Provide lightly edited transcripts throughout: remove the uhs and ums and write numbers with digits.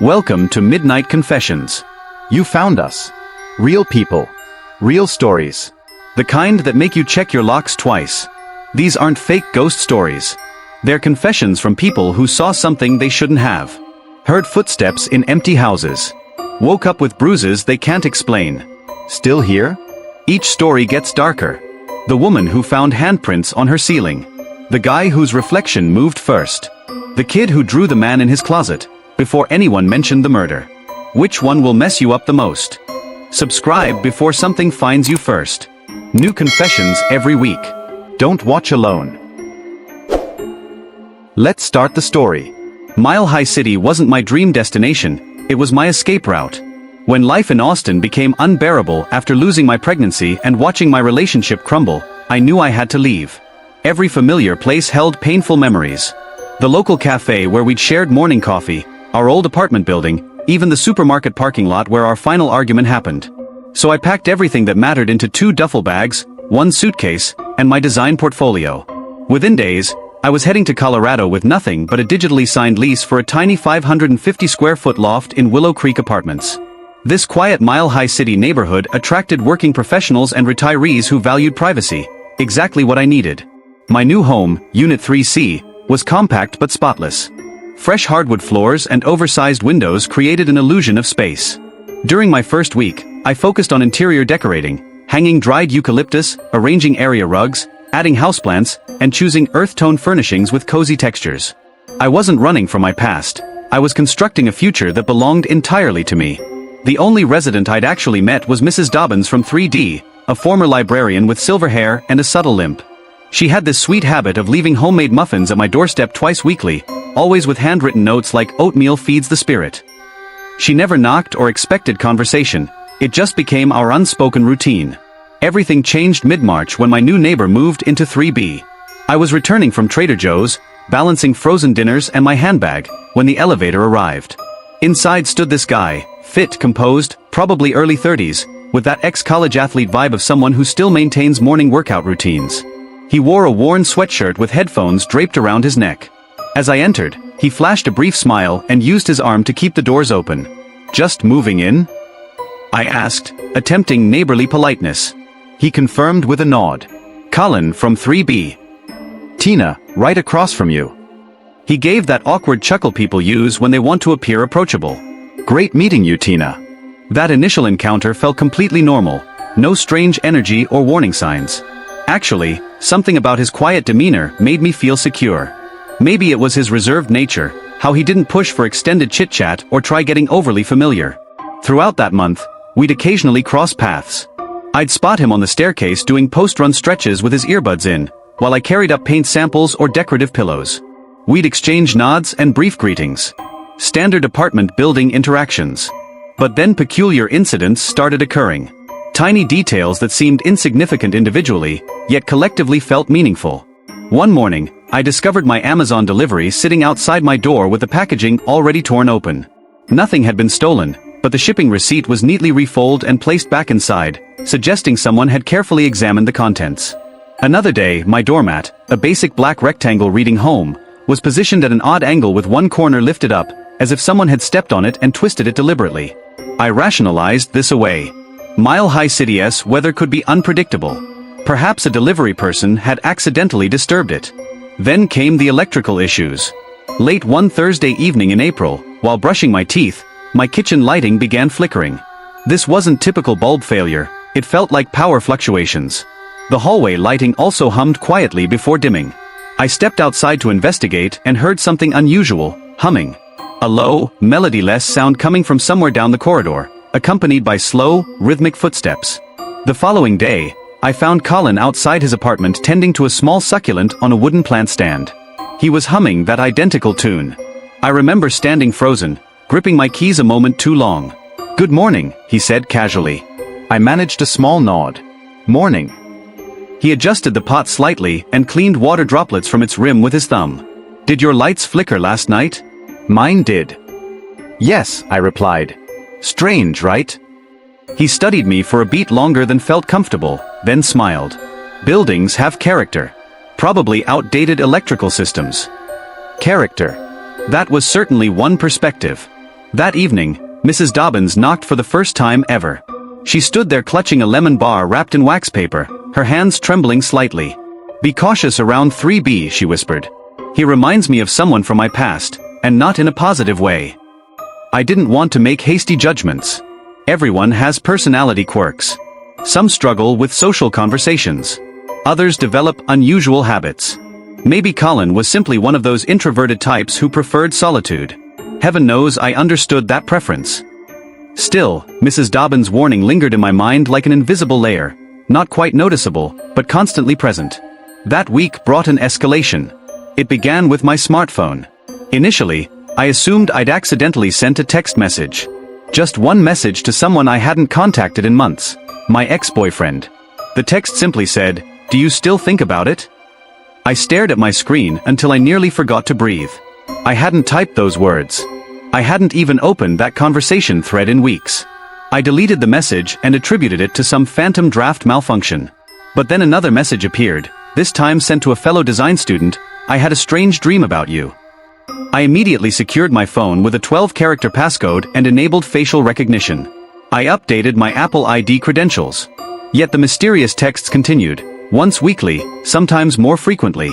Welcome to Midnight Confessions. You found us. Real people. Real stories. The kind that make you check your locks twice. These aren't fake ghost stories. They're confessions from people who saw something they shouldn't have. Heard footsteps in empty houses. Woke up with bruises they can't explain. Still here? Each story gets darker. The woman who found handprints on her ceiling. The guy whose reflection moved first. The kid who drew the man in his closet before anyone mentioned the murder. Which one will mess you up the most? Subscribe before something finds you first. New confessions every week. Don't watch alone. Let's start the story. Mile High City wasn't my dream destination, it was my escape route. When life in Austin became unbearable after losing my pregnancy and watching my relationship crumble, I knew I had to leave. Every familiar place held painful memories. The local cafe where we'd shared morning coffee, our old apartment building, even the supermarket parking lot where our final argument happened. So I packed everything that mattered into 2 duffel bags, 1 suitcase, and my design portfolio. Within days, I was heading to Colorado with nothing but a digitally signed lease for a tiny 550 square foot loft in Willow Creek Apartments. This quiet Mile High City neighborhood attracted working professionals and retirees who valued privacy, exactly what I needed. My new home, Unit 3C, was compact but spotless. Fresh hardwood floors and oversized windows created an illusion of space. During my first week, I focused on interior decorating, hanging dried eucalyptus, arranging area rugs, adding houseplants, and choosing earth-tone furnishings with cozy textures. I wasn't running from my past. I was constructing a future that belonged entirely to me. The only resident I'd actually met was Mrs. Dobbins from 3D, a former librarian with silver hair and a subtle limp. She had this sweet habit of leaving homemade muffins at my doorstep twice weekly, always with handwritten notes like "Oatmeal feeds the spirit." She never knocked or expected conversation, it just became our unspoken routine. Everything changed mid-March when my new neighbor moved into 3B. I was returning from Trader Joe's, balancing frozen dinners and my handbag, when the elevator arrived. Inside stood this guy, fit, composed, probably early 30s, with that ex-college athlete vibe of someone who still maintains morning workout routines. He wore a worn sweatshirt with headphones draped around his neck. As I entered, he flashed a brief smile and used his arm to keep the doors open. "Just moving in?" I asked, attempting neighborly politeness. He confirmed with a nod. "Colin from 3B. Tina, right across from you." He gave that awkward chuckle people use when they want to appear approachable. "Great meeting you, Tina." That initial encounter felt completely normal, no strange energy or warning signs. Actually, something about his quiet demeanor made me feel secure. Maybe it was his reserved nature, how he didn't push for extended chit-chat or try getting overly familiar. Throughout that month, we'd occasionally cross paths. I'd spot him on the staircase doing post-run stretches with his earbuds in, while I carried up paint samples or decorative pillows. We'd exchange nods and brief greetings. Standard apartment building interactions. But then peculiar incidents started occurring. Tiny details that seemed insignificant individually, yet collectively felt meaningful. One morning, I discovered my Amazon delivery sitting outside my door with the packaging already torn open. Nothing had been stolen, but the shipping receipt was neatly refolded and placed back inside, suggesting someone had carefully examined the contents. Another day, my doormat, a basic black rectangle reading "Home," was positioned at an odd angle with one corner lifted up, as if someone had stepped on it and twisted it deliberately. I rationalized this away. Mile High City's weather could be unpredictable. Perhaps a delivery person had accidentally disturbed it. Then came the electrical issues. Late one Thursday evening in April, while brushing my teeth, my kitchen lighting began flickering. This wasn't typical bulb failure, it felt like power fluctuations. The hallway lighting also hummed quietly before dimming. I stepped outside to investigate and heard something unusual, humming. A low, melody-less sound coming from somewhere down the corridor, accompanied by slow, rhythmic footsteps. The following day, I found Colin outside his apartment tending to a small succulent on a wooden plant stand. He was humming that identical tune. I remember standing frozen, gripping my keys a moment too long. "Good morning," he said casually. I managed a small nod. "Morning." He adjusted the pot slightly and cleaned water droplets from its rim with his thumb. "Did your lights flicker last night?" "Mine did." "Yes," I replied. "Strange, right?" He studied me for a beat longer than felt comfortable, then smiled. "Buildings have character. Probably outdated electrical systems." Character. That was certainly one perspective. That evening, Mrs. Dobbins knocked for the first time ever. She stood there clutching a lemon bar wrapped in wax paper, her hands trembling slightly. "Be cautious around 3B," she whispered. "He reminds me of someone from my past, and not in a positive way." I didn't want to make hasty judgments. Everyone has personality quirks. Some struggle with social conversations. Others develop unusual habits. Maybe Colin was simply one of those introverted types who preferred solitude. Heaven knows I understood that preference. Still, Mrs. Dobbins' warning lingered in my mind like an invisible layer, not quite noticeable, but constantly present. That week brought an escalation. It began with my smartphone. Initially, I assumed I'd accidentally sent a text message. Just one message to someone I hadn't contacted in months, my ex-boyfriend. The text simply said, "Do you still think about it?" I stared at my screen until I nearly forgot to breathe. I hadn't typed those words. I hadn't even opened that conversation thread in weeks. I deleted the message and attributed it to some phantom draft malfunction. But then another message appeared, this time sent to a fellow design student. "I had a strange dream about you." I immediately secured my phone with a 12-character passcode and enabled facial recognition. I updated my Apple ID credentials. Yet the mysterious texts continued, once weekly, sometimes more frequently.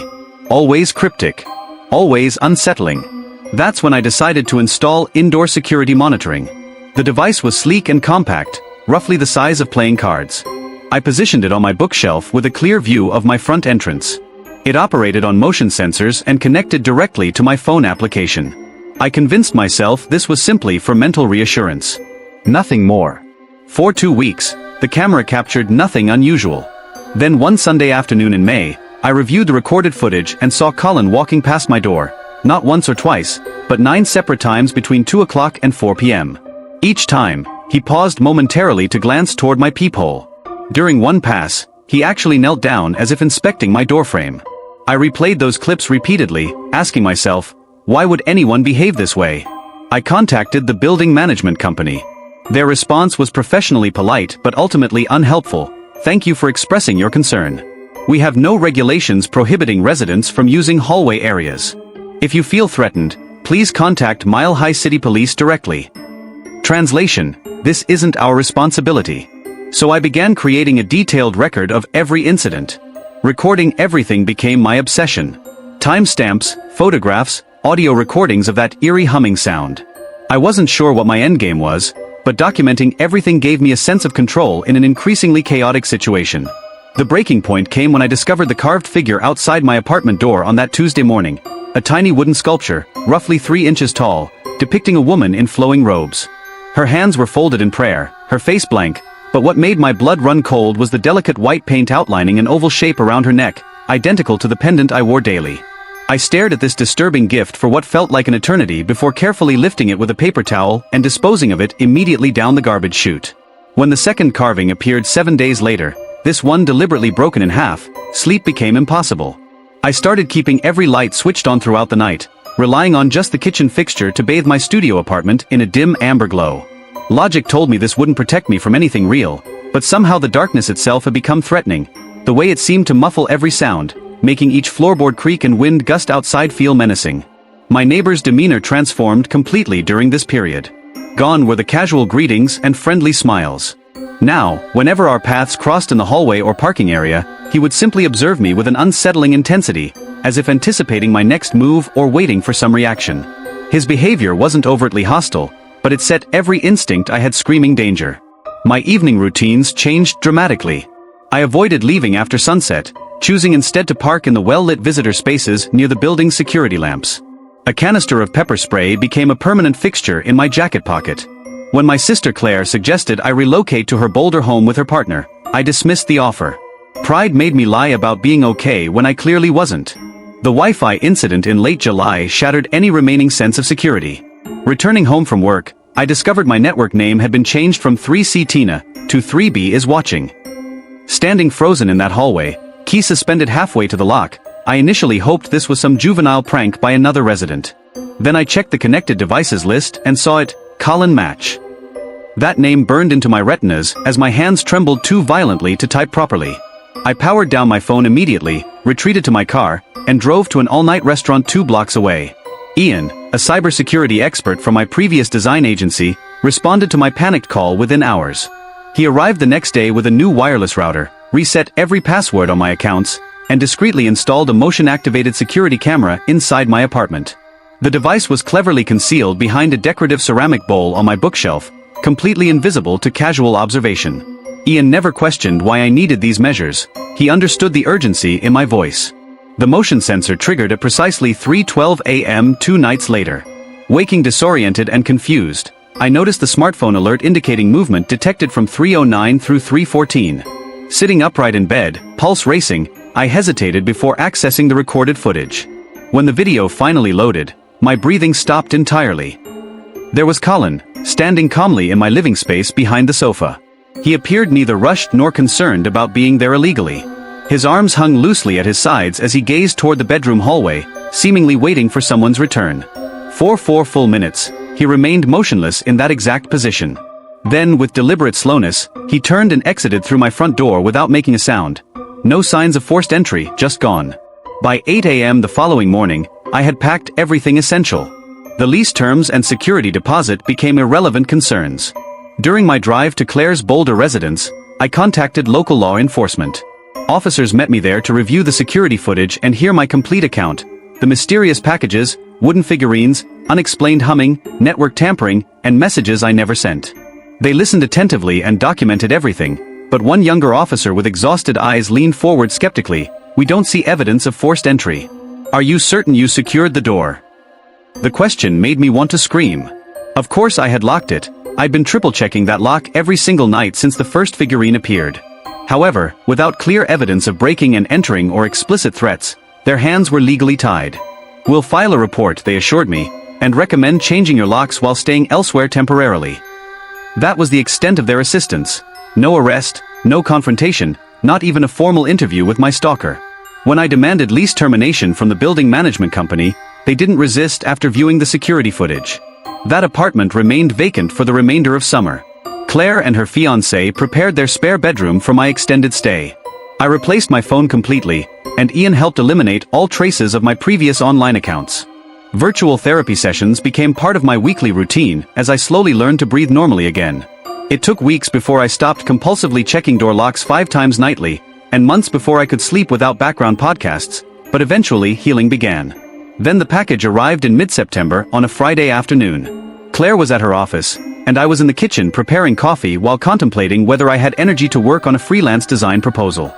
Always cryptic. Always unsettling. That's when I decided to install indoor security monitoring. The device was sleek and compact, roughly the size of playing cards. I positioned it on my bookshelf with a clear view of my front entrance. It operated on motion sensors and connected directly to my phone application. I convinced myself this was simply for mental reassurance. Nothing more. For 2 weeks, the camera captured nothing unusual. Then one Sunday afternoon in May, I reviewed the recorded footage and saw Colin walking past my door, not once or twice, but 9 separate times between 2 o'clock and 4 p.m. Each time, he paused momentarily to glance toward my peephole. During one pass, he actually knelt down as if inspecting my doorframe. I replayed those clips repeatedly, asking myself, why would anyone behave this way? I contacted the building management company. Their response was professionally polite but ultimately unhelpful. "Thank you for expressing your concern. We have no regulations prohibiting residents from using hallway areas. If you feel threatened, please contact Mile High City Police directly." Translation: this isn't our responsibility. So I began creating a detailed record of every incident. Recording everything became my obsession. Timestamps, photographs, audio recordings of that eerie humming sound. I wasn't sure what my endgame was, but documenting everything gave me a sense of control in an increasingly chaotic situation. The breaking point came when I discovered the carved figure outside my apartment door on that Tuesday morning, a tiny wooden sculpture, roughly 3 inches tall, depicting a woman in flowing robes. Her hands were folded in prayer, her face blank, but what made my blood run cold was the delicate white paint outlining an oval shape around her neck, identical to the pendant I wore daily. I stared at this disturbing gift for what felt like an eternity before carefully lifting it with a paper towel and disposing of it immediately down the garbage chute. When the second carving appeared 7 days later, this one deliberately broken in half, sleep became impossible. I started keeping every light switched on throughout the night, relying on just the kitchen fixture to bathe my studio apartment in a dim amber glow. Logic told me this wouldn't protect me from anything real, but somehow the darkness itself had become threatening, the way it seemed to muffle every sound, making each floorboard creak and wind gust outside feel menacing. My neighbor's demeanor transformed completely during this period. Gone were the casual greetings and friendly smiles. Now, whenever our paths crossed in the hallway or parking area, he would simply observe me with an unsettling intensity, as if anticipating my next move or waiting for some reaction. His behavior wasn't overtly hostile, but it set every instinct I had screaming danger. My evening routines changed dramatically. I avoided leaving after sunset, choosing instead to park in the well-lit visitor spaces near the building's security lamps. A canister of pepper spray became a permanent fixture in my jacket pocket. When my sister Claire suggested I relocate to her Boulder home with her partner, I dismissed the offer. Pride made me lie about being okay when I clearly wasn't. The Wi-Fi incident in late July shattered any remaining sense of security. Returning home from work, I discovered my network name had been changed from 3C Tina to 3B is watching. Standing frozen in that hallway, key suspended halfway to the lock, I initially hoped this was some juvenile prank by another resident. Then I checked the connected devices list and saw it, Colin Match. That name burned into my retinas as my hands trembled too violently to type properly. I powered down my phone immediately, retreated to my car, and drove to an all-night restaurant 2 blocks away. Ian, a cybersecurity expert from my previous design agency, responded to my panicked call within hours. He arrived the next day with a new wireless router, reset every password on my accounts, and discreetly installed a motion-activated security camera inside my apartment. The device was cleverly concealed behind a decorative ceramic bowl on my bookshelf, completely invisible to casual observation. Ian never questioned why I needed these measures. He understood the urgency in my voice. The motion sensor triggered at precisely 3:12 a.m. 2 nights later. Waking disoriented and confused, I noticed the smartphone alert indicating movement detected from 3:09 through 3:14. Sitting upright in bed, pulse racing, I hesitated before accessing the recorded footage. When the video finally loaded, my breathing stopped entirely. There was Colin, standing calmly in my living space behind the sofa. He appeared neither rushed nor concerned about being there illegally. His arms hung loosely at his sides as he gazed toward the bedroom hallway, seemingly waiting for someone's return. For 4 full minutes, he remained motionless in that exact position. Then, with deliberate slowness, he turned and exited through my front door without making a sound. No signs of forced entry, just gone. By 8 a.m. the following morning, I had packed everything essential. The lease terms and security deposit became irrelevant concerns. During my drive to Claire's Boulder residence, I contacted local law enforcement. Officers met me there to review the security footage and hear my complete account: the mysterious packages, wooden figurines, unexplained humming, network tampering, and messages I never sent. They listened attentively and documented everything, but one younger officer with exhausted eyes leaned forward skeptically. "We don't see evidence of forced entry. Are you certain you secured the door?" The question made me want to scream. Of course I had locked it. I'd been triple-checking that lock every single night since the first figurine appeared. However, without clear evidence of breaking and entering or explicit threats, their hands were legally tied. "We'll file a report," they assured me, "and recommend changing your locks while staying elsewhere temporarily." That was the extent of their assistance. No arrest, no confrontation, not even a formal interview with my stalker. When I demanded lease termination from the building management company, they didn't resist after viewing the security footage. That apartment remained vacant for the remainder of summer. Claire and her fiancé prepared their spare bedroom for my extended stay. I replaced my phone completely, and Ian helped eliminate all traces of my previous online accounts. Virtual therapy sessions became part of my weekly routine as I slowly learned to breathe normally again. It took weeks before I stopped compulsively checking door locks 5 times nightly, and months before I could sleep without background podcasts, but eventually healing began. Then the package arrived in mid-September on a Friday afternoon. Claire was at her office, and I was in the kitchen preparing coffee while contemplating whether I had energy to work on a freelance design proposal.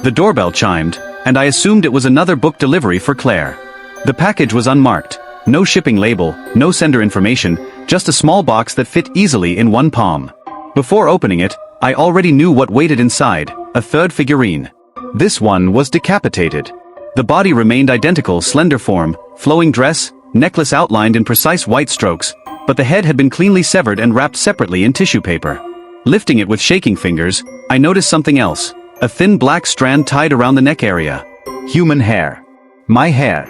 The doorbell chimed, and I assumed it was another book delivery for Claire. The package was unmarked, no shipping label, no sender information, just a small box that fit easily in one palm. Before opening it, I already knew what waited inside: a third figurine. This one was decapitated. The body remained identical: slender form, flowing dress, necklace outlined in precise white strokes, but the head had been cleanly severed and wrapped separately in tissue paper. Lifting it with shaking fingers, I noticed something else: a thin black strand tied around the neck area. Human hair. My hair.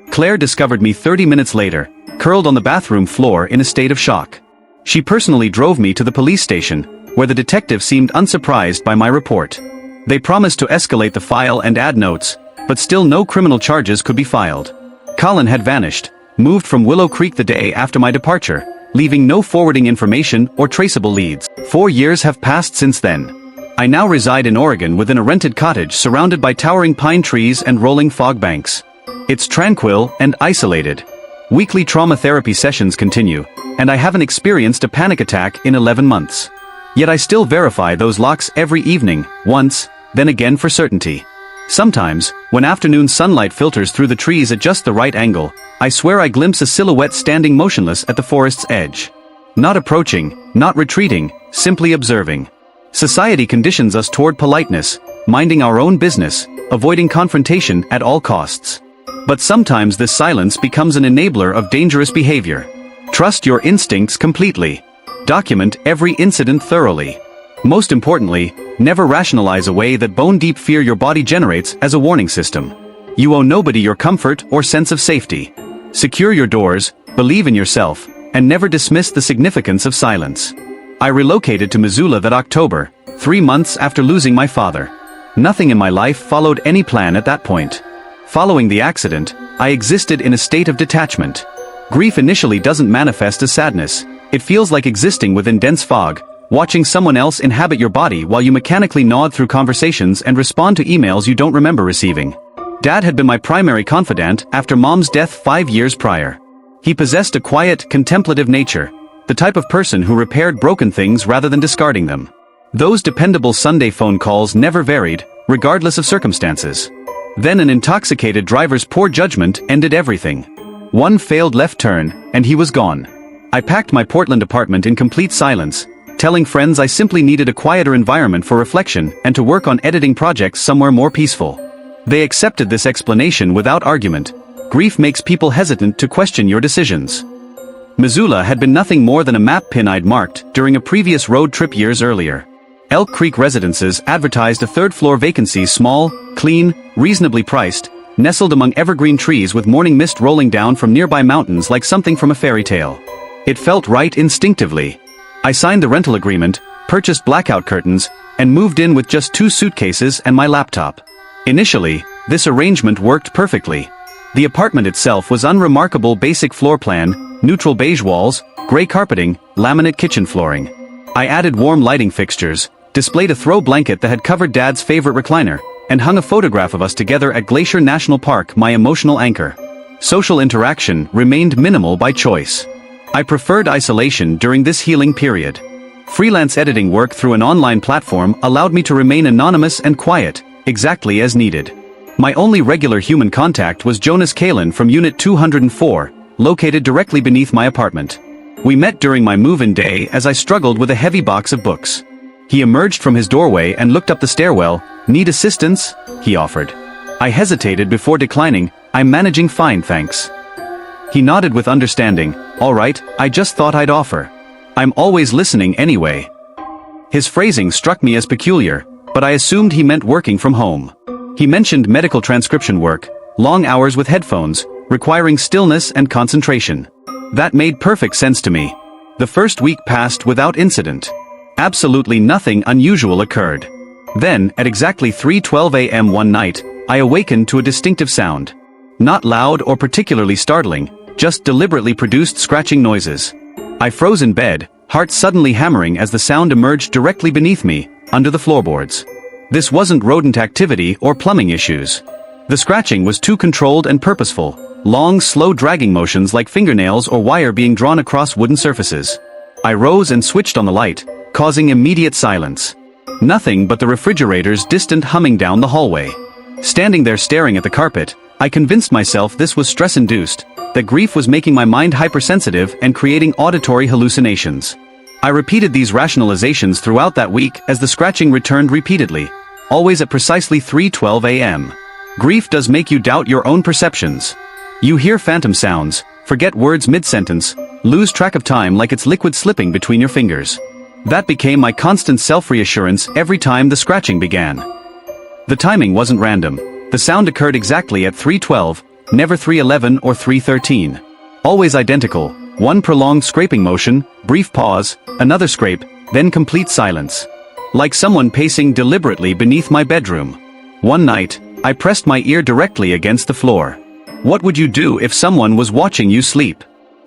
Claire discovered me 30 minutes later, curled on the bathroom floor in a state of shock. She personally drove me to the police station, where the detective seemed unsurprised by my report. They promised to escalate the file and add notes, but still no criminal charges could be filed. Colin had vanished, moved from Willow Creek the day after my departure, leaving no forwarding information or traceable leads. 4 years have passed since then. I now reside in Oregon within a rented cottage surrounded by towering pine trees and rolling fog banks. It's tranquil and isolated. Weekly trauma therapy sessions continue, and I haven't experienced a panic attack in 11 months. Yet I still verify those locks every evening, once, then again for certainty. Sometimes, when afternoon sunlight filters through the trees at just the right angle, I swear I glimpse a silhouette standing motionless at the forest's edge. Not approaching, not retreating, simply observing. Society conditions us toward politeness, minding our own business, avoiding confrontation at all costs. But sometimes this silence becomes an enabler of dangerous behavior. Trust your instincts completely. Document every incident thoroughly. Most importantly, never rationalize away that bone-deep fear your body generates as a warning system. You owe nobody your comfort or sense of safety. Secure your doors, believe in yourself, and never dismiss the significance of silence. I relocated to Missoula that October, 3 months after losing my father. Nothing in my life followed any plan at that point. Following the accident, I existed in a state of detachment. Grief initially doesn't manifest as sadness. It feels like existing within dense fog, watching someone else inhabit your body while you mechanically nod through conversations and respond to emails you don't remember receiving. Dad had been my primary confidant after Mom's death 5 years prior. He possessed a quiet, contemplative nature, the type of person who repaired broken things rather than discarding them. Those dependable Sunday phone calls never varied, regardless of circumstances. Then an intoxicated driver's poor judgment ended everything. One failed left turn, and he was gone. I packed my Portland apartment in complete silence, telling friends I simply needed a quieter environment for reflection and to work on editing projects somewhere more peaceful. They accepted this explanation without argument. Grief makes people hesitant to question your decisions. Missoula had been nothing more than a map pin I'd marked during a previous road trip years earlier. Elk Creek Residences advertised a third-floor vacancy, small, clean, reasonably priced, nestled among evergreen trees with morning mist rolling down from nearby mountains like something from a fairy tale. It felt right instinctively. I signed the rental agreement, purchased blackout curtains, and moved in with just 2 suitcases and my laptop. Initially, this arrangement worked perfectly. The apartment itself was unremarkable: basic floor plan, neutral beige walls, gray carpeting, laminate kitchen flooring. I added warm lighting fixtures, displayed a throw blanket that had covered Dad's favorite recliner, and hung a photograph of us together at Glacier National Park, my emotional anchor. Social interaction remained minimal by choice. I preferred isolation during this healing period. Freelance editing work through an online platform allowed me to remain anonymous and quiet, exactly as needed. My only regular human contact was Jonas Kalin from Unit 204, located directly beneath my apartment. We met during my move-in day as I struggled with a heavy box of books. He emerged from his doorway and looked up the stairwell. "Need assistance?" he offered. I hesitated before declining. "I'm managing fine, thanks." He nodded with understanding. "All right, I just thought I'd offer. I'm always listening anyway." His phrasing struck me as peculiar, but I assumed he meant working from home. He mentioned medical transcription work, long hours with headphones, requiring stillness and concentration. That made perfect sense to me. The first week passed without incident. Absolutely nothing unusual occurred. Then, at exactly 3:12 a.m. one night, I awakened to a distinctive sound. Not loud or particularly startling, just deliberately produced scratching noises. I froze in bed, heart suddenly hammering as the sound emerged directly beneath me, under the floorboards. This wasn't rodent activity or plumbing issues. The scratching was too controlled and purposeful, long, slow dragging motions like fingernails or wire being drawn across wooden surfaces. I rose and switched on the light, causing immediate silence. Nothing but the refrigerator's distant humming down the hallway. Standing there staring at the carpet, I convinced myself this was stress-induced, that grief was making my mind hypersensitive and creating auditory hallucinations. I repeated these rationalizations throughout that week as the scratching returned repeatedly, always at precisely 3:12 a.m. Grief does make you doubt your own perceptions. You hear phantom sounds, forget words mid-sentence, lose track of time like it's liquid slipping between your fingers. That became my constant self-reassurance every time the scratching began. The timing wasn't random. The sound occurred exactly at 3:12, never 3:11 or 3:13. Always identical, one prolonged scraping motion, brief pause, another scrape, then complete silence. Like someone pacing deliberately beneath my bedroom. One night, I pressed my ear directly against the floor. What would you do if someone was watching you sleep?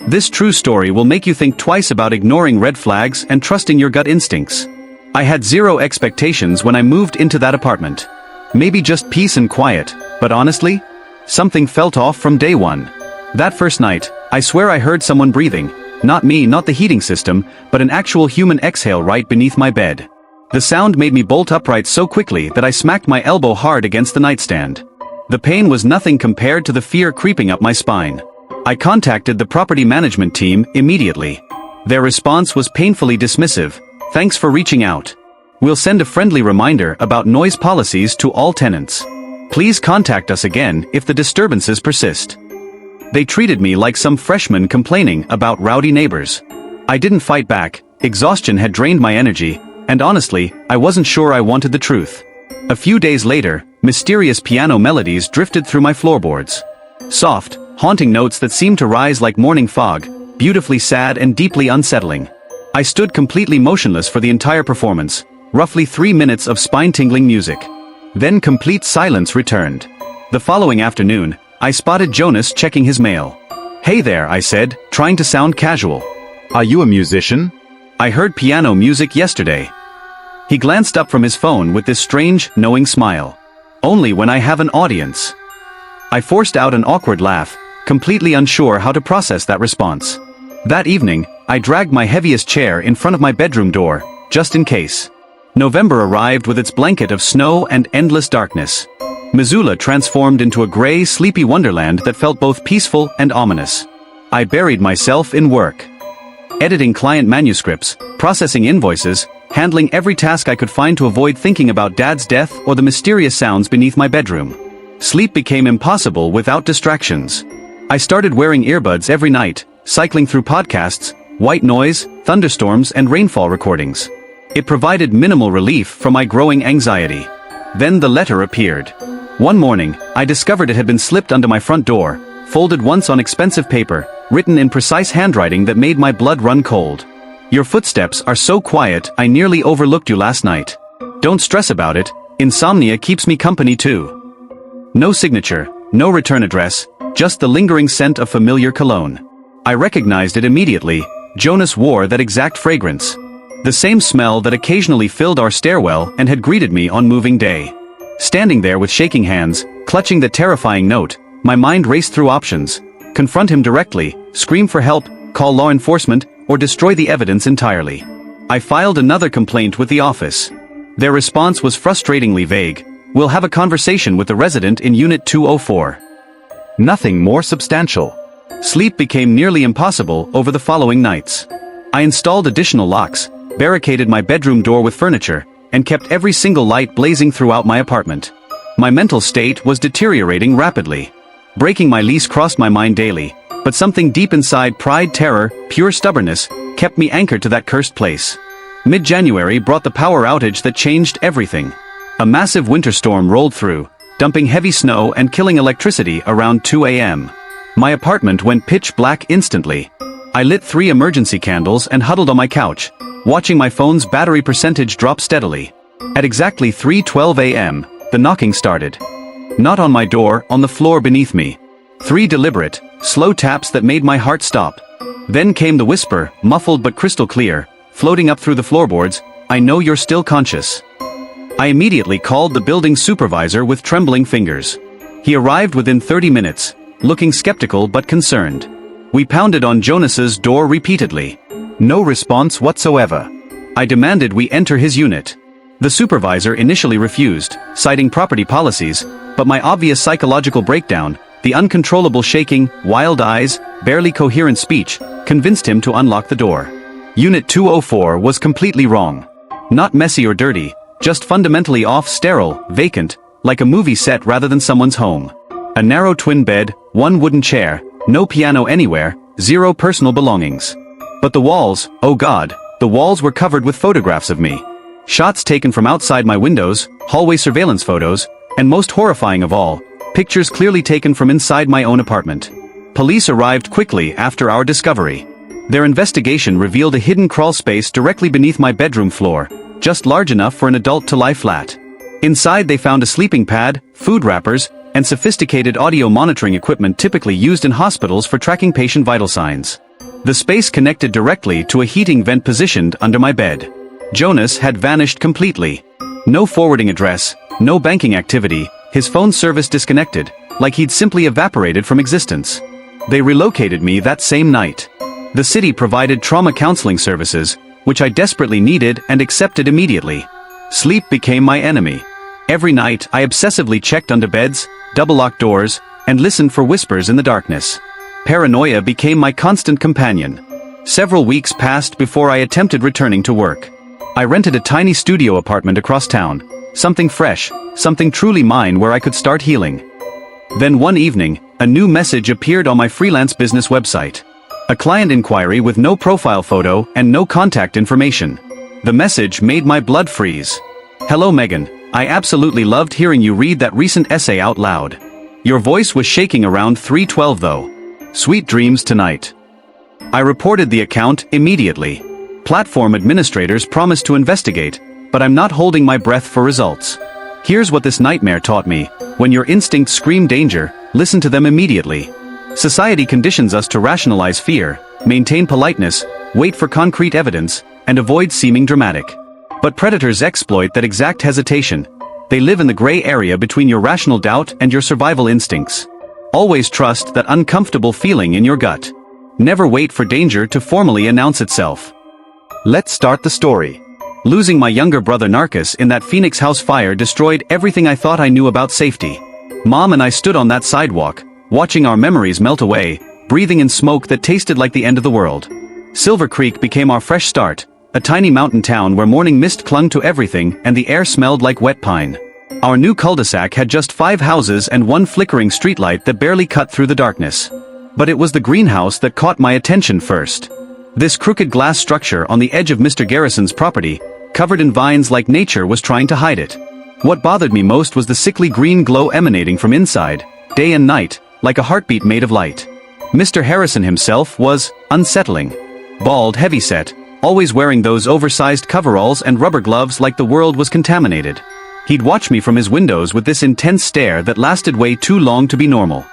This true story will make you think twice about ignoring red flags and trusting your gut instincts. I had zero expectations when I moved into that apartment. Maybe just peace and quiet, but honestly, something felt off from day one. That first night, I swear I heard someone breathing, not me, not the heating system, but an actual human exhale right beneath my bed. The sound made me bolt upright so quickly that I smacked my elbow hard against the nightstand. The pain was nothing compared to the fear creeping up my spine. I contacted the property management team immediately. Their response was painfully dismissive. "Thanks for reaching out. We'll send a friendly reminder about noise policies to all tenants. Please contact us again if the disturbances persist." They treated me like some freshman complaining about rowdy neighbors. I didn't fight back. Exhaustion had drained my energy, and honestly, I wasn't sure I wanted the truth. A few days later, mysterious piano melodies drifted through my floorboards. Soft, haunting notes that seemed to rise like morning fog, beautifully sad and deeply unsettling. I stood completely motionless for the entire performance, roughly 3 minutes of spine-tingling music. Then complete silence returned. The following afternoon, I spotted Jonas checking his mail. "Hey there," I said, trying to sound casual. Are you a musician? "I heard piano music yesterday." He glanced up from his phone with this strange, knowing smile. "Only when I have an audience." I forced out an awkward laugh, completely unsure how to process that response. That evening, I dragged my heaviest chair in front of my bedroom door, just in case. November arrived with its blanket of snow and endless darkness. Missoula transformed into a gray, sleepy wonderland that felt both peaceful and ominous. I buried myself in work. Editing client manuscripts, processing invoices, handling every task I could find to avoid thinking about Dad's death or the mysterious sounds beneath my bedroom. Sleep became impossible without distractions. I started wearing earbuds every night, cycling through podcasts, white noise, thunderstorms, and rainfall recordings. It provided minimal relief from my growing anxiety. Then the letter appeared. One morning, I discovered it had been slipped under my front door, folded once on expensive paper, written in precise handwriting that made my blood run cold. "Your footsteps are so quiet, I nearly overlooked you last night. Don't stress about it, insomnia keeps me company too." No signature, no return address, just the lingering scent of familiar cologne. I recognized it immediately. Jonas wore that exact fragrance. The same smell that occasionally filled our stairwell and had greeted me on moving day. Standing there with shaking hands, clutching the terrifying note, my mind raced through options. Confront him directly, scream for help, call law enforcement, or destroy the evidence entirely. I filed another complaint with the office. Their response was frustratingly vague. "We'll have a conversation with the resident in Unit 204. Nothing more substantial. Sleep became nearly impossible over the following nights. I installed additional locks, barricaded my bedroom door with furniture, and kept every single light blazing throughout my apartment. My mental state was deteriorating rapidly. Breaking my lease crossed my mind daily, but something deep inside, pride, terror, pure stubbornness, kept me anchored to that cursed place. Mid-January brought the power outage that changed everything. A massive winter storm rolled through, dumping heavy snow and killing electricity around 2 a.m. My apartment went pitch black instantly. I lit 3 emergency candles and huddled on my couch, watching my phone's battery percentage drop steadily. At exactly 3:12 a.m., the knocking started. Not on my door, on the floor beneath me. 3 deliberate, slow taps that made my heart stop. Then came the whisper, muffled but crystal clear, floating up through the floorboards, "I know you're still conscious." I immediately called the building supervisor with trembling fingers. He arrived within 30 minutes, looking skeptical but concerned. We pounded on Jonas's door repeatedly. No response whatsoever. I demanded we enter his unit. The supervisor initially refused, citing property policies, but my obvious psychological breakdown, the uncontrollable shaking, wild eyes, barely coherent speech, convinced him to unlock the door. Unit 204 was completely wrong. Not messy or dirty, just fundamentally off, sterile, vacant, like a movie set rather than someone's home. A narrow twin bed, 1 wooden chair, no piano anywhere, 0 personal belongings. But the walls, oh God, the walls were covered with photographs of me. Shots taken from outside my windows, hallway surveillance photos, and most horrifying of all, pictures clearly taken from inside my own apartment. Police arrived quickly after our discovery. Their investigation revealed a hidden crawl space directly beneath my bedroom floor, just large enough for an adult to lie flat. Inside they found a sleeping pad, food wrappers, and sophisticated audio monitoring equipment typically used in hospitals for tracking patient vital signs. The space connected directly to a heating vent positioned under my bed. Jonas had vanished completely. No forwarding address, no banking activity, his phone service disconnected, like he'd simply evaporated from existence. They relocated me that same night. The city provided trauma counseling services, which I desperately needed and accepted immediately. Sleep became my enemy. Every night I obsessively checked under beds, double-locked doors, and listened for whispers in the darkness. Paranoia became my constant companion. Several weeks passed before I attempted returning to work. I rented a tiny studio apartment across town, something fresh, something truly mine where I could start healing. Then one evening, a new message appeared on my freelance business website. A client inquiry with no profile photo and no contact information. The message made my blood freeze. "Hello Megan, I absolutely loved hearing you read that recent essay out loud. Your voice was shaking around 3:12 though. Sweet dreams tonight." I reported the account immediately. Platform administrators promised to investigate, but I'm not holding my breath for results. Here's what this nightmare taught me: when your instincts scream danger, listen to them immediately. Society conditions us to rationalize fear, maintain politeness, wait for concrete evidence, and avoid seeming dramatic. But predators exploit that exact hesitation. They live in the gray area between your rational doubt and your survival instincts. Always trust that uncomfortable feeling in your gut. Never wait for danger to formally announce itself. Let's start the story. Losing my younger brother Narcus in that Phoenix house fire destroyed everything I thought I knew about safety. Mom and I stood on that sidewalk, watching our memories melt away, breathing in smoke that tasted like the end of the world. Silver Creek became our fresh start, a tiny mountain town where morning mist clung to everything and the air smelled like wet pine. Our new cul-de-sac had just 5 houses and one flickering streetlight that barely cut through the darkness. But it was the greenhouse that caught my attention first. This crooked glass structure on the edge of Mr. Garrison's property, covered in vines like nature was trying to hide it. What bothered me most was the sickly green glow emanating from inside, day and night, like a heartbeat made of light. Mr. Harrison himself was unsettling. Bald, heavyset, always wearing those oversized coveralls and rubber gloves like the world was contaminated. He'd watch me from his windows with this intense stare that lasted way too long to be normal.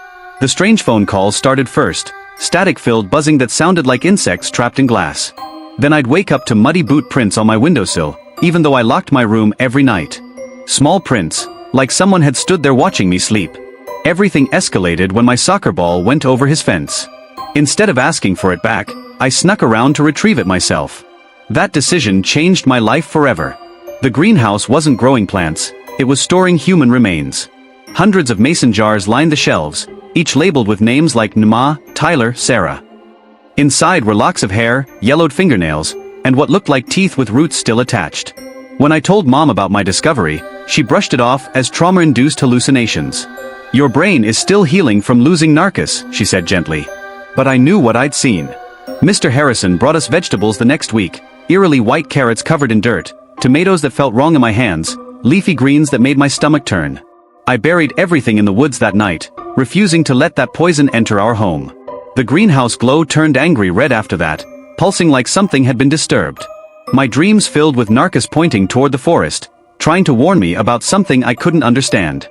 The strange phone calls started first, static-filled buzzing that sounded like insects trapped in glass. Then I'd wake up to muddy boot prints on my windowsill, even though I locked my room every night. Small prints, like someone had stood there watching me sleep. Everything escalated when my soccer ball went over his fence. Instead of asking for it back, I snuck around to retrieve it myself. That decision changed my life forever. The greenhouse wasn't growing plants, it was storing human remains. Hundreds of mason jars lined the shelves, each labeled with names like Nma, Tyler, Sarah. Inside were locks of hair, yellowed fingernails, and what looked like teeth with roots still attached. When I told Mom about my discovery, she brushed it off as trauma-induced hallucinations. "Your brain is still healing from losing Narcus," she said gently. But I knew what I'd seen. Mr. Harrison brought us vegetables the next week, eerily white carrots covered in dirt, tomatoes that felt wrong in my hands, leafy greens that made my stomach turn. I buried everything in the woods that night, refusing to let that poison enter our home. The greenhouse glow turned angry red after that, pulsing like something had been disturbed. My dreams filled with Narcus pointing toward the forest, trying to warn me about something I couldn't understand.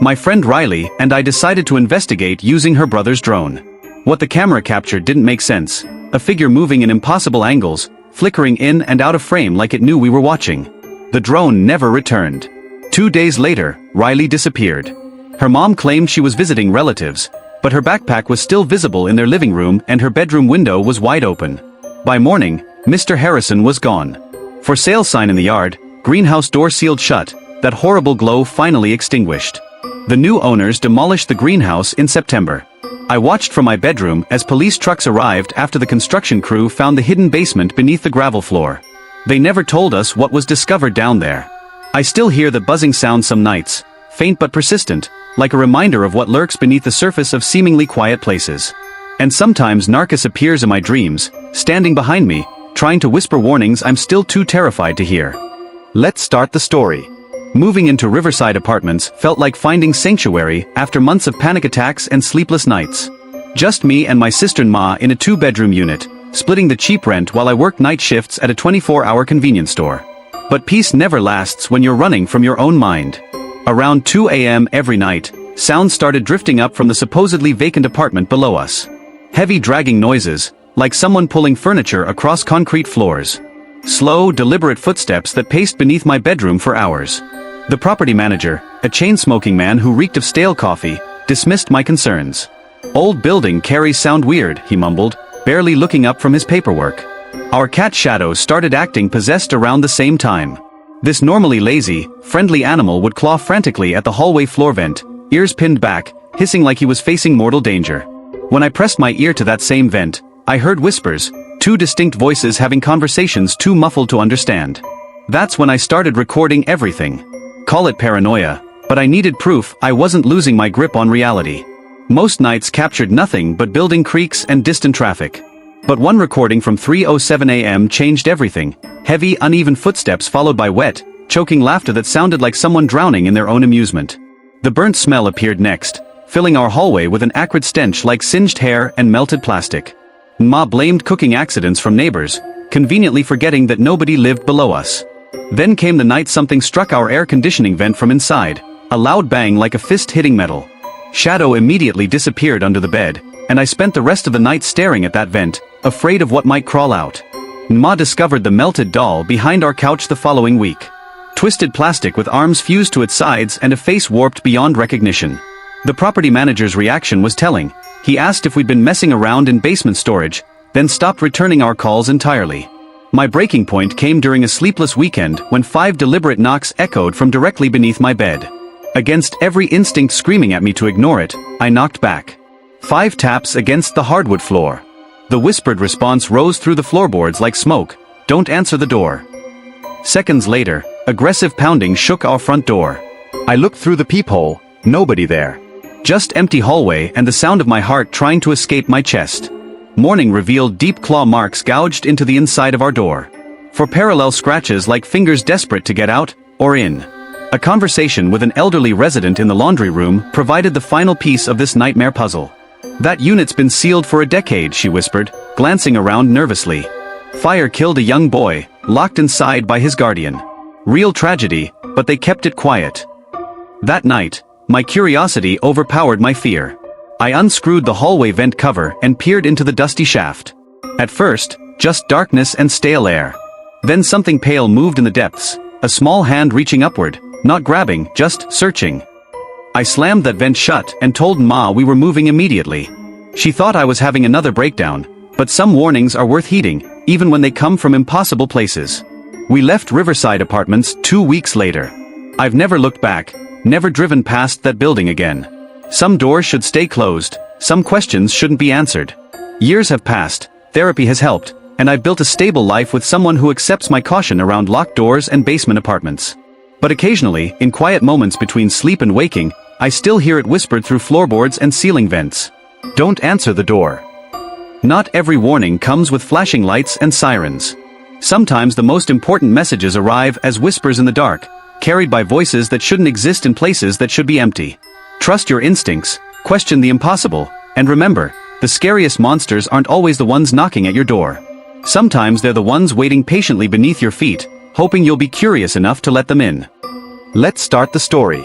My friend Riley and I decided to investigate using her brother's drone. What the camera captured didn't make sense, a figure moving in impossible angles, flickering in and out of frame like it knew we were watching. The drone never returned. 2 days later, Riley disappeared. Her mom claimed she was visiting relatives, but her backpack was still visible in their living room and her bedroom window was wide open. By morning, Mr. Harrison was gone. For sale sign in the yard, greenhouse door sealed shut, that horrible glow finally extinguished. The new owners demolished the greenhouse in September. I watched from my bedroom as police trucks arrived after the construction crew found the hidden basement beneath the gravel floor. They never told us what was discovered down there. I still hear the buzzing sound some nights, faint but persistent, like a reminder of what lurks beneath the surface of seemingly quiet places. And sometimes Narcus appears in my dreams, standing behind me, trying to whisper warnings I'm still too terrified to hear. Let's start the story. Moving into Riverside Apartments felt like finding sanctuary after months of panic attacks and sleepless nights. Just me and my sister Ma in a 2-bedroom unit, splitting the cheap rent while I worked night shifts at a 24-hour convenience store. But peace never lasts when you're running from your own mind. Around 2 a.m. every night, sounds started drifting up from the supposedly vacant apartment below us. Heavy dragging noises, like someone pulling furniture across concrete floors. Slow, deliberate footsteps that paced beneath my bedroom for hours. The property manager, a chain-smoking man who reeked of stale coffee, dismissed my concerns. "Old building carries sound weird," he mumbled, barely looking up from his paperwork. Our cat Shadow started acting possessed around the same time. This normally lazy, friendly animal would claw frantically at the hallway floor vent, ears pinned back, hissing like he was facing mortal danger. When I pressed my ear to that same vent, I heard whispers, 2 distinct voices having conversations too muffled to understand. That's when I started recording everything. Call it paranoia, but I needed proof I wasn't losing my grip on reality. Most nights captured nothing but building creaks and distant traffic. But one recording from 3:07 a.m. changed everything. Heavy, uneven footsteps followed by wet, choking laughter that sounded like someone drowning in their own amusement. The burnt smell appeared next, filling our hallway with an acrid stench like singed hair and melted plastic. Ma blamed cooking accidents from neighbors, conveniently forgetting that nobody lived below us. Then came the night something struck our air conditioning vent from inside, a loud bang like a fist hitting metal. Shadow immediately disappeared under the bed, and I spent the rest of the night staring at that vent, afraid of what might crawl out. Ma discovered the melted doll behind our couch the following week. Twisted plastic with arms fused to its sides and a face warped beyond recognition. The property manager's reaction was telling. He asked if we'd been messing around in basement storage, then stopped returning our calls entirely. My breaking point came during a sleepless weekend when 5 deliberate knocks echoed from directly beneath my bed. Against every instinct screaming at me to ignore it, I knocked back. 5 taps against the hardwood floor. The whispered response rose through the floorboards like smoke. Don't answer the door. Seconds later, aggressive pounding shook our front door. I looked through the peephole, nobody there. Just empty hallway and the sound of my heart trying to escape my chest. Morning revealed deep claw marks gouged into the inside of our door. 4 parallel scratches like fingers desperate to get out, or in. A conversation with an elderly resident in the laundry room provided the final piece of this nightmare puzzle. That unit's been sealed for a decade, she whispered, glancing around nervously. Fire killed a young boy, locked inside by his guardian. Real tragedy, but they kept it quiet. That night, my curiosity overpowered my fear. I unscrewed the hallway vent cover and peered into the dusty shaft. At first, just darkness and stale air. Then something pale moved in the depths, a small hand reaching upward, not grabbing, just searching. I slammed that vent shut and told Ma we were moving immediately. She thought I was having another breakdown, but some warnings are worth heeding, even when they come from impossible places. We left Riverside Apartments 2 weeks later. I've never looked back, never driven past that building again. Some doors should stay closed, some questions shouldn't be answered. Years have passed, therapy has helped, and I've built a stable life with someone who accepts my caution around locked doors and basement apartments. But occasionally, in quiet moments between sleep and waking, I still hear it whispered through floorboards and ceiling vents. Don't answer the door. Not every warning comes with flashing lights and sirens. Sometimes the most important messages arrive as whispers in the dark, carried by voices that shouldn't exist in places that should be empty. Trust your instincts, question the impossible, and remember, the scariest monsters aren't always the ones knocking at your door. Sometimes they're the ones waiting patiently beneath your feet, hoping you'll be curious enough to let them in. Let's start the story.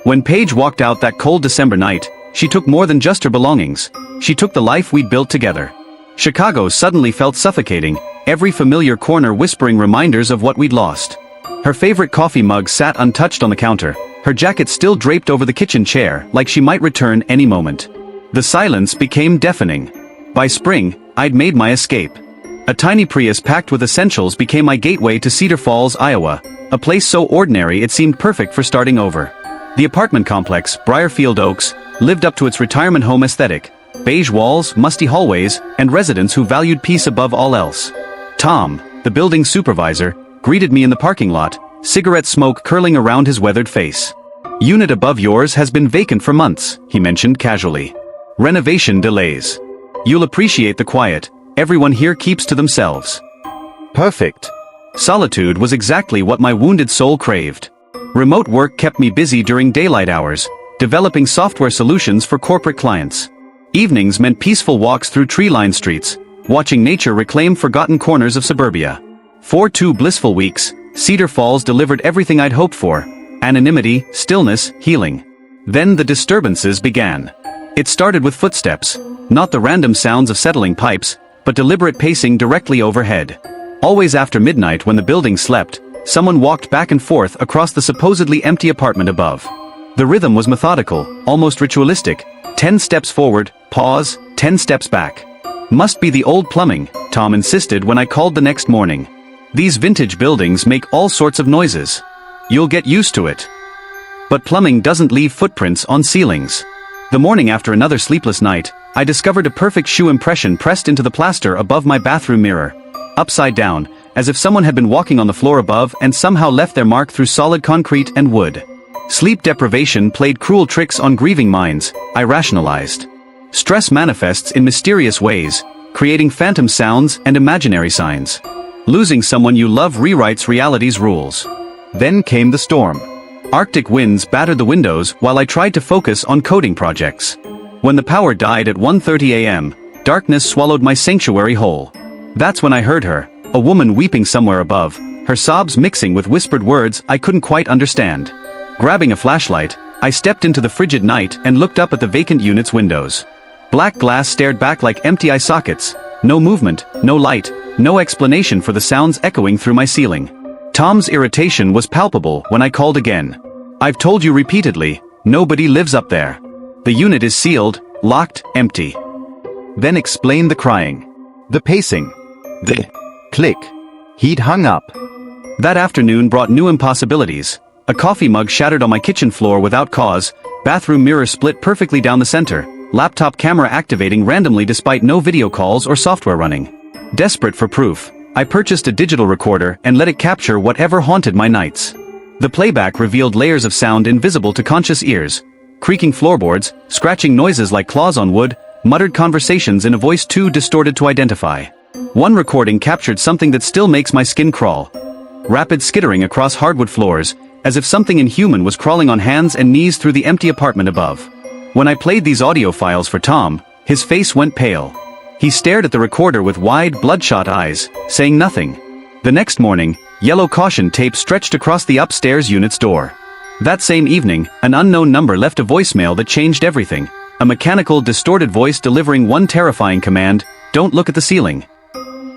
When Paige walked out that cold December night, she took more than just her belongings. She took the life we'd built together. Chicago suddenly felt suffocating, every familiar corner whispering reminders of what we'd lost. Her favorite coffee mug sat untouched on the counter, her jacket still draped over the kitchen chair like she might return any moment. The silence became deafening. By spring, I'd made my escape. A tiny Prius packed with essentials became my gateway to Cedar Falls, Iowa, a place so ordinary it seemed perfect for starting over. The apartment complex, Briarfield Oaks, lived up to its retirement home aesthetic: beige walls, musty hallways, and residents who valued peace above all else. Tom, the building supervisor, greeted me in the parking lot, cigarette smoke curling around his weathered face. Unit above yours has been vacant for months, he mentioned casually. Renovation delays. You'll appreciate the quiet, everyone here keeps to themselves. Perfect. Solitude was exactly what my wounded soul craved. Remote work kept me busy during daylight hours, developing software solutions for corporate clients. Evenings meant peaceful walks through tree-lined streets, watching nature reclaim forgotten corners of suburbia. For 2 blissful weeks, Cedar Falls delivered everything I'd hoped for: anonymity, stillness, healing. Then the disturbances began. It started with footsteps, not the random sounds of settling pipes, but deliberate pacing directly overhead. Always after midnight when the building slept, someone walked back and forth across the supposedly empty apartment above. The rhythm was methodical, almost ritualistic: 10 steps forward, pause, 10 steps back. Must be the old plumbing, Tom insisted when I called the next morning. These vintage buildings make all sorts of noises. You'll get used to it. But plumbing doesn't leave footprints on ceilings. The morning after another sleepless night, I discovered a perfect shoe impression pressed into the plaster above my bathroom mirror. Upside down, as if someone had been walking on the floor above and somehow left their mark through solid concrete and wood. Sleep deprivation played cruel tricks on grieving minds, I rationalized. Stress manifests in mysterious ways, creating phantom sounds and imaginary signs. Losing someone you love rewrites reality's rules. Then came the storm. Arctic winds battered the windows while I tried to focus on coding projects. When the power died at 1:30 a.m., darkness swallowed my sanctuary whole. That's when I heard her, a woman weeping somewhere above, her sobs mixing with whispered words I couldn't quite understand. Grabbing a flashlight, I stepped into the frigid night and looked up at the vacant unit's windows. Black glass stared back like empty eye sockets. No movement, no light, no explanation for the sounds echoing through my ceiling. Tom's irritation was palpable when I called again. "I've told you repeatedly, nobody lives up there. The unit is sealed, locked, empty." Then explain the crying. The pacing. The click. He'd hung up. That afternoon brought new impossibilities. A coffee mug shattered on my kitchen floor without cause, bathroom mirror split perfectly down the center, laptop camera activating randomly despite no video calls or software running. Desperate for proof, I purchased a digital recorder and let it capture whatever haunted my nights. The playback revealed layers of sound invisible to conscious ears. Creaking floorboards, scratching noises like claws on wood, muttered conversations in a voice too distorted to identify. One recording captured something that still makes my skin crawl. Rapid skittering across hardwood floors, as if something inhuman was crawling on hands and knees through the empty apartment above. When I played these audio files for Tom, his face went pale. He stared at the recorder with wide, bloodshot eyes, saying nothing. The next morning, yellow caution tape stretched across the upstairs unit's door. That same evening, an unknown number left a voicemail that changed everything. A mechanical, distorted voice delivering one terrifying command: "Don't look at the ceiling."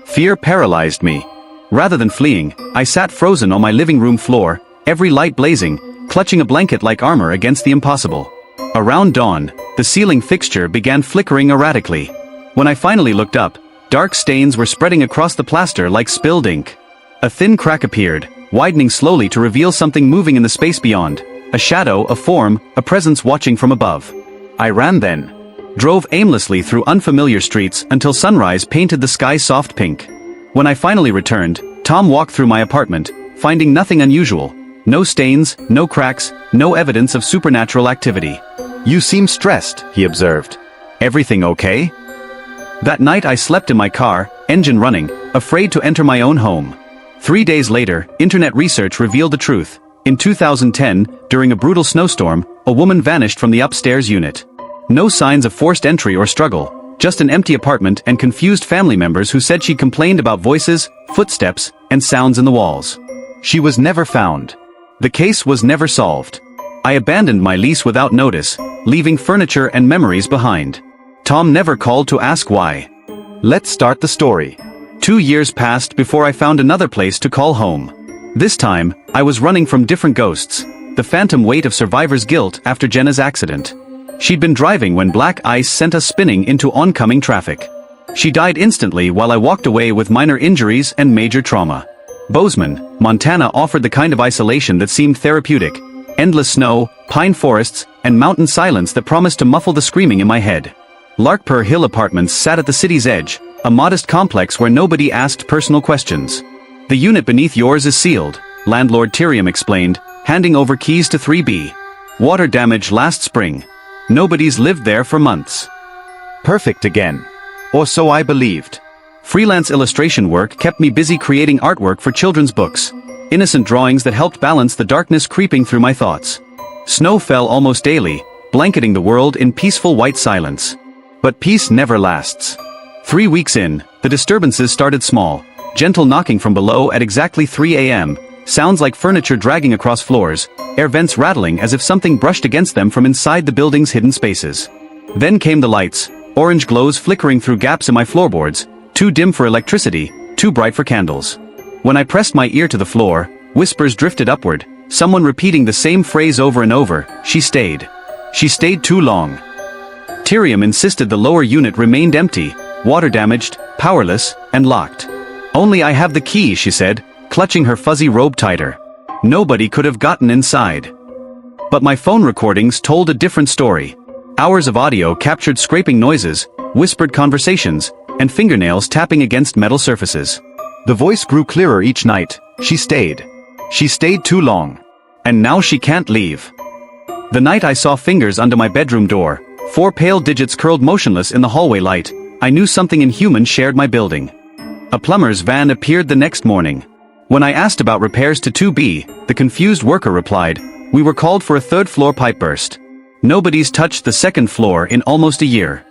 Fear paralyzed me. Rather than fleeing, I sat frozen on my living room floor, every light blazing, clutching a blanket like armor against the impossible. Around dawn, the ceiling fixture began flickering erratically. When I finally looked up, dark stains were spreading across the plaster like spilled ink. A thin crack appeared, widening slowly to reveal something moving in the space beyond. A shadow, a form, a presence watching from above. I ran then. Drove aimlessly through unfamiliar streets until sunrise painted the sky soft pink. When I finally returned, Tom walked through my apartment, finding nothing unusual. No stains, no cracks, no evidence of supernatural activity. "You seem stressed," he observed. "Everything okay?" That night I slept in my car, engine running, afraid to enter my own home. 3 days later, internet research revealed the truth. In 2010, during a brutal snowstorm, a woman vanished from the upstairs unit. No signs of forced entry or struggle, just an empty apartment and confused family members who said she complained about voices, footsteps, and sounds in the walls. She was never found. The case was never solved. I abandoned my lease without notice, leaving furniture and memories behind. Tom never called to ask why. Let's start the story. 2 years passed before I found another place to call home. This time, I was running from different ghosts, the phantom weight of survivor's guilt after Jenna's accident. She'd been driving when black ice sent us spinning into oncoming traffic. She died instantly while I walked away with minor injuries and major trauma. Bozeman, Montana offered the kind of isolation that seemed therapeutic. Endless snow, pine forests, and mountain silence that promised to muffle the screaming in my head. Larkpur Hill Apartments sat at the city's edge, a modest complex where nobody asked personal questions. "The unit beneath yours is sealed," landlord Tyrium explained, handing over keys to 3B. "Water damage last spring. Nobody's lived there for months." Perfect again. Or so I believed. Freelance illustration work kept me busy creating artwork for children's books. Innocent drawings that helped balance the darkness creeping through my thoughts. Snow fell almost daily, blanketing the world in peaceful white silence. But peace never lasts. 3 weeks in, the disturbances started small. Gentle knocking from below at exactly 3 a.m., sounds like furniture dragging across floors, air vents rattling as if something brushed against them from inside the building's hidden spaces. Then came the lights, orange glows flickering through gaps in my floorboards, too dim for electricity, too bright for candles. When I pressed my ear to the floor, whispers drifted upward, someone repeating the same phrase over and over: "She stayed. She stayed too long." Tyrium insisted the lower unit remained empty, water damaged, powerless, and locked. "Only I have the key," she said, clutching her fuzzy robe tighter. Nobody could have gotten inside. But my phone recordings told a different story. Hours of audio captured scraping noises, whispered conversations, and fingernails tapping against metal surfaces. The voice grew clearer each night. "She stayed. She stayed too long. And now she can't leave." The night I saw fingers under my bedroom door, 4 pale digits curled motionless in the hallway light, I knew something inhuman shared my building. A plumber's van appeared the next morning. When I asked about repairs to 2B, the confused worker replied, "We were called for a 3rd-floor pipe burst. Nobody's touched the 2nd floor in almost a year."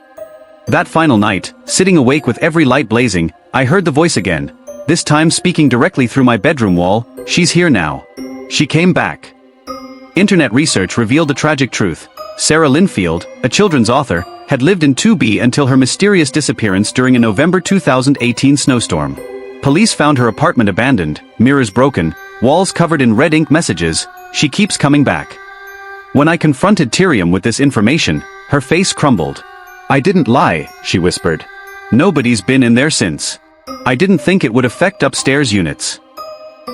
That final night, sitting awake with every light blazing, I heard the voice again, this time speaking directly through my bedroom wall: "She's here now. She came back." Internet research revealed the tragic truth. Sarah Linfield, a children's author, had lived in 2B until her mysterious disappearance during a November 2018 snowstorm. Police found her apartment abandoned, mirrors broken, walls covered in red ink messages. She keeps coming back. When I confronted Tyrium with this information, her face crumbled. I didn't lie, she whispered. Nobody's been in there since. I didn't think it would affect upstairs units.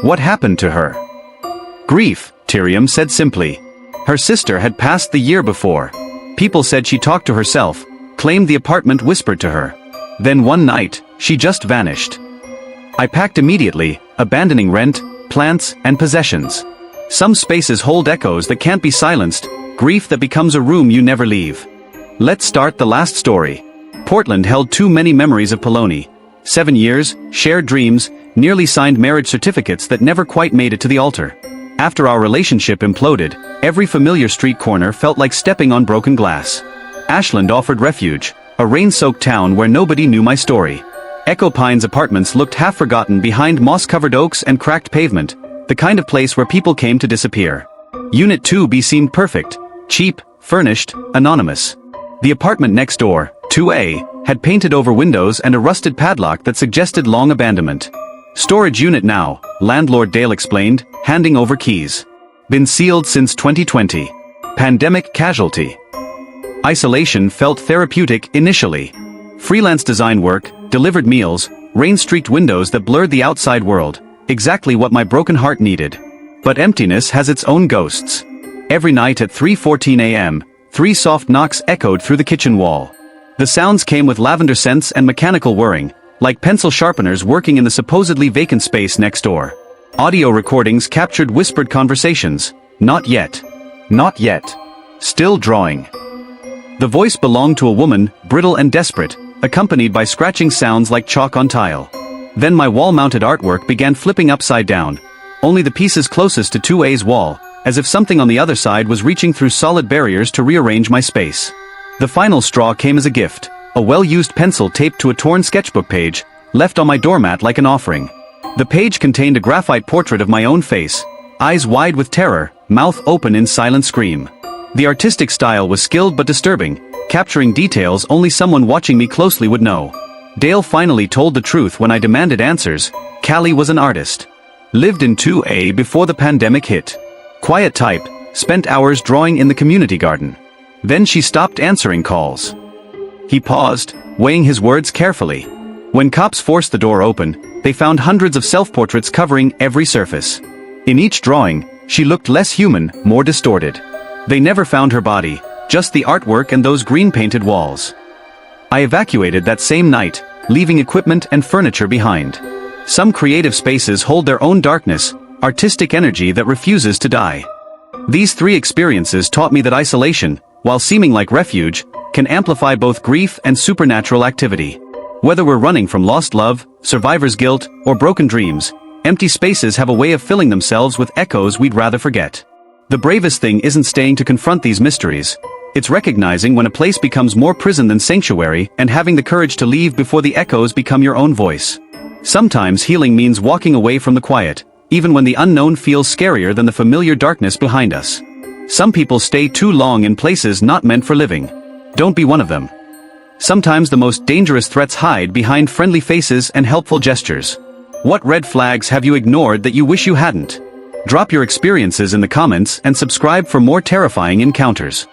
What happened to her? Grief, Tyrium said simply. Her sister had passed the year before. People said she talked to herself, claimed the apartment whispered to her. Then one night, she just vanished. I packed immediately, abandoning rent, plants, and possessions. Some spaces hold echoes that can't be silenced, grief that becomes a room you never leave. Let's start the last story. Portland held too many memories of Poloni. 7 years, shared dreams, nearly signed marriage certificates that never quite made it to the altar. After our relationship imploded, every familiar street corner felt like stepping on broken glass. Ashland offered refuge, a rain-soaked town where nobody knew my story. Echo Pine's apartments looked half-forgotten behind moss-covered oaks and cracked pavement, the kind of place where people came to disappear. Unit 2B seemed perfect, cheap, furnished, anonymous. The apartment next door, 2A, had painted over windows and a rusted padlock that suggested long abandonment. Storage unit now, landlord Dale explained, handing over keys. Been sealed since 2020. Pandemic casualty. Isolation felt therapeutic initially. Freelance design work, delivered meals, rain-streaked windows that blurred the outside world, exactly what my broken heart needed. But emptiness has its own ghosts. Every night at 3:14 a.m., 3 soft knocks echoed through the kitchen wall. The sounds came with lavender scents and mechanical whirring, like pencil sharpeners working in the supposedly vacant space next door. Audio recordings captured whispered conversations. Not yet. Not yet. Still drawing. The voice belonged to a woman, brittle and desperate, accompanied by scratching sounds like chalk on tile. Then my wall-mounted artwork began flipping upside down, only the pieces closest to 2A's wall, as if something on the other side was reaching through solid barriers to rearrange my space. The final straw came as a gift. A well-used pencil taped to a torn sketchbook page, left on my doormat like an offering. The page contained a graphite portrait of my own face, eyes wide with terror, mouth open in silent scream. The artistic style was skilled but disturbing, capturing details only someone watching me closely would know. Dale finally told the truth when I demanded answers. Callie was an artist. Lived in 2A before the pandemic hit. Quiet type, spent hours drawing in the community garden. Then she stopped answering calls. He paused, weighing his words carefully. When cops forced the door open, they found hundreds of self-portraits covering every surface. In each drawing, she looked less human, more distorted. They never found her body, just the artwork and those green-painted walls. I evacuated that same night, leaving equipment and furniture behind. Some creative spaces hold their own darkness, artistic energy that refuses to die. These 3 experiences taught me that isolation, while seeming like refuge, can amplify both grief and supernatural activity. Whether we're running from lost love, survivor's guilt, or broken dreams, empty spaces have a way of filling themselves with echoes we'd rather forget. The bravest thing isn't staying to confront these mysteries. It's recognizing when a place becomes more prison than sanctuary and having the courage to leave before the echoes become your own voice. Sometimes healing means walking away from the quiet, even when the unknown feels scarier than the familiar darkness behind us. Some people stay too long in places not meant for living. Don't be one of them. Sometimes the most dangerous threats hide behind friendly faces and helpful gestures. What red flags have you ignored that you wish you hadn't? Drop your experiences in the comments and subscribe for more terrifying encounters.